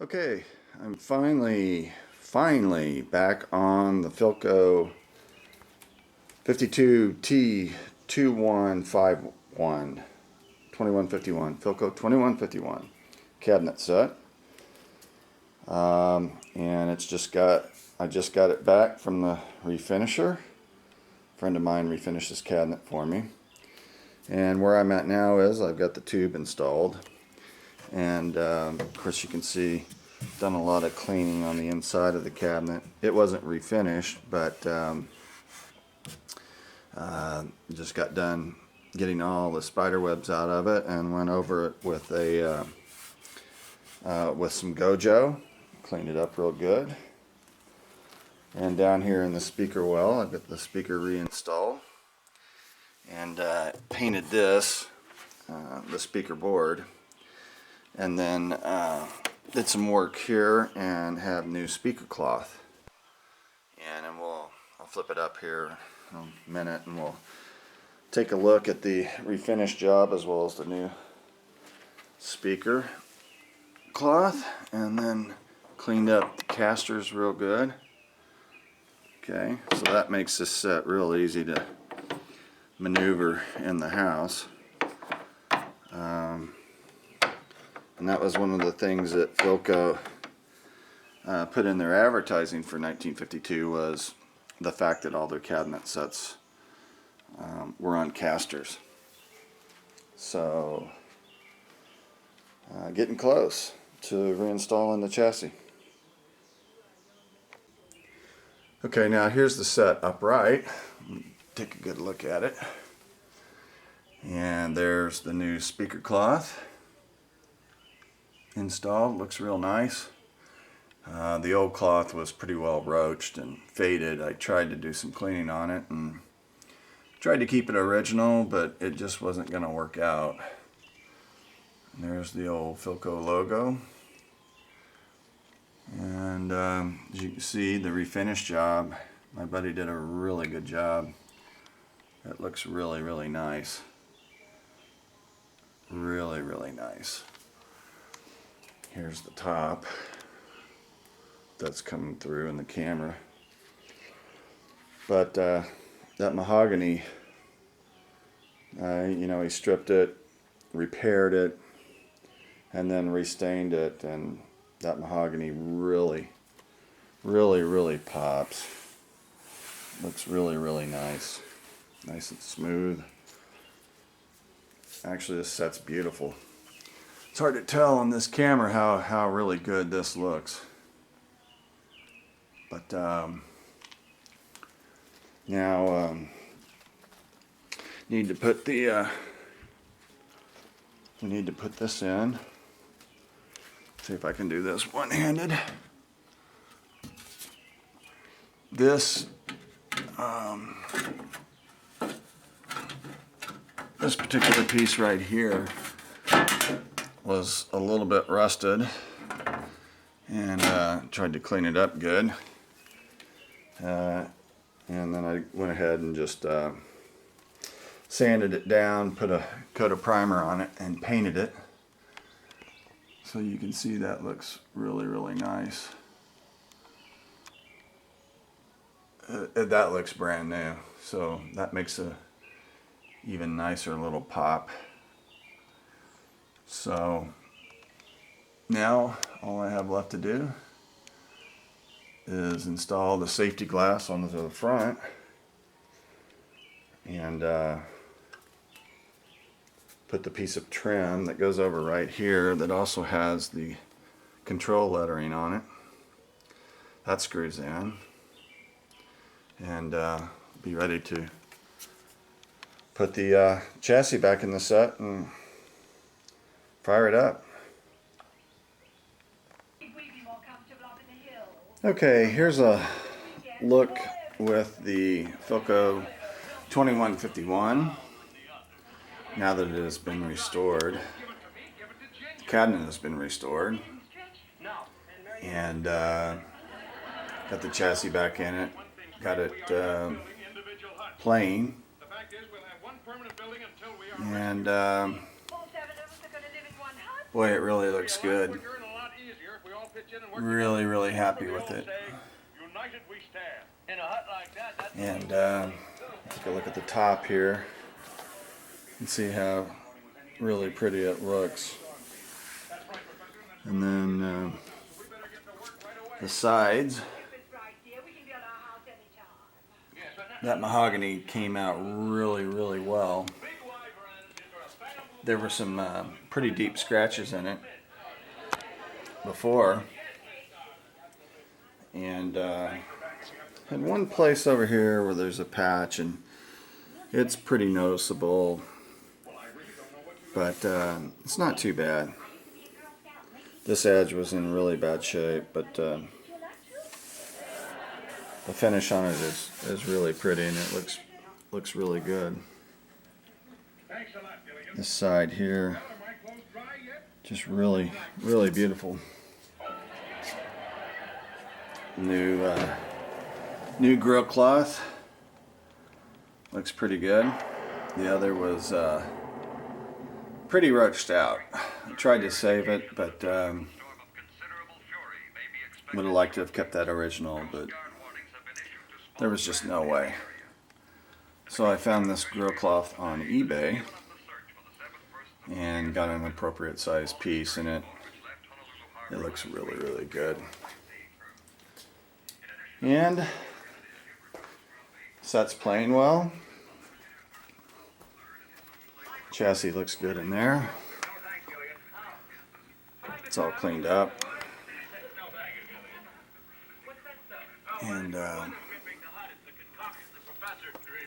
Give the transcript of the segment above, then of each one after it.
Okay, I'm finally back on the Philco 52T2151, 2151, Philco 2151 cabinet set. And I just got it back from the refinisher. A friend of mine refinished this cabinet for me. And where I'm at now is I've got the tube installed. And of course you can see done a lot of cleaning on the inside of the cabinet. It wasn't refinished, but just got done getting all the spider webs out of it and went over it with a with some Gojo, cleaned it up real good. And down here in the speaker well, I've got the speaker reinstalled and painted this, the speaker board, and then did some work here and have new speaker cloth. And then I'll flip it up here in a minute and we'll take a look at the refinished job as well as the new speaker cloth, and then cleaned up the casters real good. Okay, so that makes this set real easy to maneuver in the house. And that was one of the things that Philco put in their advertising for 1952, was the fact that all their cabinet sets were on casters. So getting close to reinstalling the chassis. Okay, now here's the set upright. Take a good look at it. And there's the new speaker cloth installed. Looks real nice. The old cloth was pretty well roached and faded. I tried to do some cleaning on it and tried to keep it original, but it just wasn't going to work out. And there's the old Philco logo. And as you can see, the refinish job, my buddy did a really good job. It looks really, really nice. Really, really nice. Here's the top that's coming through in the camera. But that mahogany, you know, he stripped it, repaired it, and then restained it, and that mahogany really, really, really pops. Looks really, really nice. Nice and smooth. Actually, this set's beautiful. It's hard to tell on this camera how really good this looks. But now need to put the we need to put this in. See if I can do this one-handed. This this particular piece right here was a little bit rusted, and tried to clean it up good. And then I went ahead and just sanded it down, put a coat of primer on it, and painted it. So you can see that looks really, really nice. That looks brand new, so that makes a even nicer little pop. So now all I have left to do is install the safety glass onto the front and put the piece of trim that goes over right here that also has the control lettering on it. That screws in, and be ready to put the chassis back in the set and fire it up. Okay, here's a look with the Philco 2151 now that it has been restored. The cabinet has been restored, and got the chassis back in it, got it playing, and boy, it really looks good. Really happy with it. And take a look at the top here and see how really pretty it looks. And then the sides, that mahogany came out really well. There were some pretty deep scratches in it before, and had one place over here where there's a patch, and it's pretty noticeable, but it's not too bad. This edge was in really bad shape, but the finish on it is really pretty, and it looks really good. This side here, just really beautiful. New grill cloth, looks pretty good. The other was pretty roached out. I tried to save it, but would have liked to have kept that original, but there was just no way. So I found this grill cloth on eBay and got an appropriate size piece, and it looks really good. And sets playing well. Chassis looks good in there. It's all cleaned up. And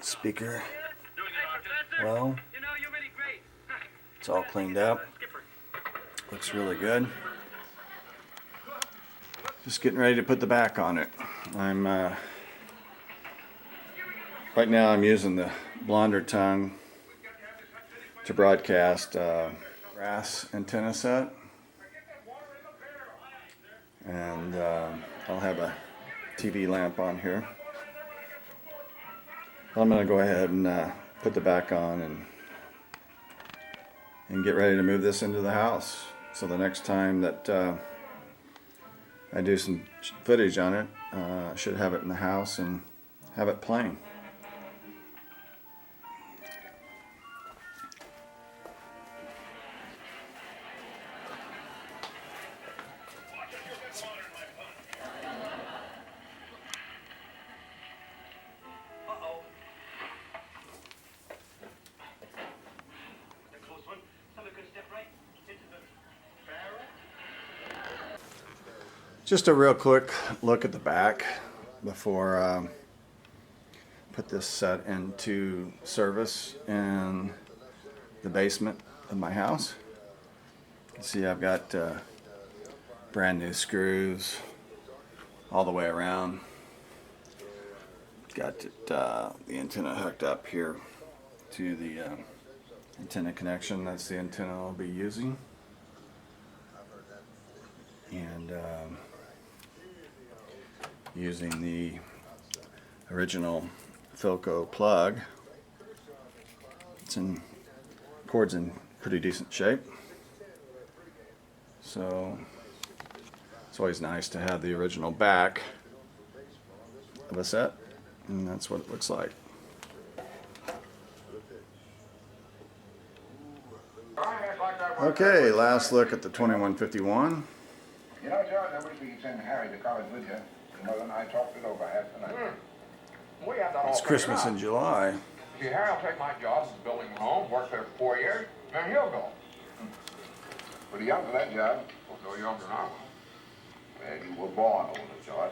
speaker, well, it's all cleaned up. Looks really good. Just getting ready to put the back on it. I'm right now I'm using the blonder tongue to broadcast brass antenna set, and I'll have a TV lamp on here. I'm going to go ahead and put the back on and get ready to move this into the house. So the next time that I do some footage on it, I should have it in the house and have it playing. Just a real quick look at the back before put this set into service in the basement of my house. You can see I've got brand new screws all the way around. Got the antenna hooked up here to the antenna connection. That's the antenna I'll be using. And using the original Philco plug. Cord's in pretty decent shape. So it's always nice to have the original back of a set, and that's what it looks like. Okay, last look at the 2151. You know, George, I wish we could send Harry to college with you. Your mother and I talked it over half the night. We have that all It's Christmas in July. See, Harry will take my job as building a home, work there for 4 years, then he'll go. Pretty young for that job. Well, no younger than I was. Well, you were born older, George.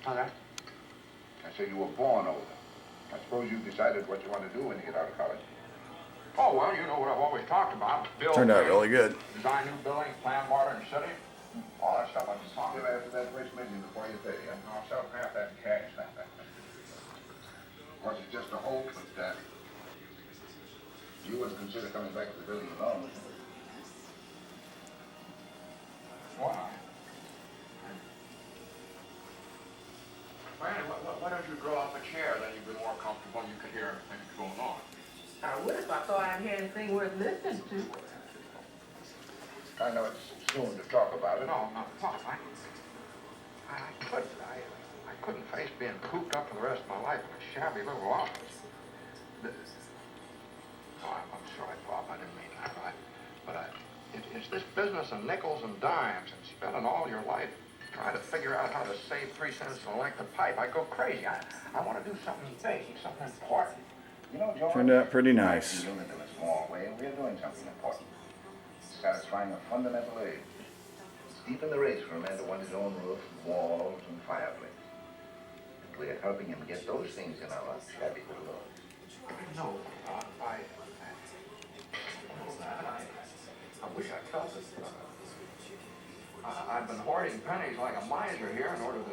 How's that? I said you were born older. I suppose you've decided what you want to do when you get out of college. Oh, well, you know what I've always talked about. Build Turned out things, really good. Design new buildings, plan modern city. All that stuff I've been talking Still about. after that first million before you pay, huh? I'll sell half that in cash. Was it just a hope that you wouldn't consider coming back to the building alone? Why? Randy, why don't you draw up a chair, then you'd be more comfortable and you could hear everything that's going on. I would if I thought I'd hear anything worth listening to. I know it's soon to talk about it. No, Pop, I couldn't face being cooped up for the rest of my life in a shabby little office. I'm sorry, Pop, I didn't mean that. It's this business of nickels and dimes and spending all your life trying to figure out how to save 3 cents a length of pipe. I go crazy. I want to do something big, something important. You know, George, Turned out pretty nice. Doing it in a small way, we're doing something important. Satisfying a fundamental need. It's deep in the race for a man to want his own roof, walls, and fireplace. And we're helping him get those things in our shabby little lives. No, I wish I felt it. I've been hoarding pennies like a miser here in order to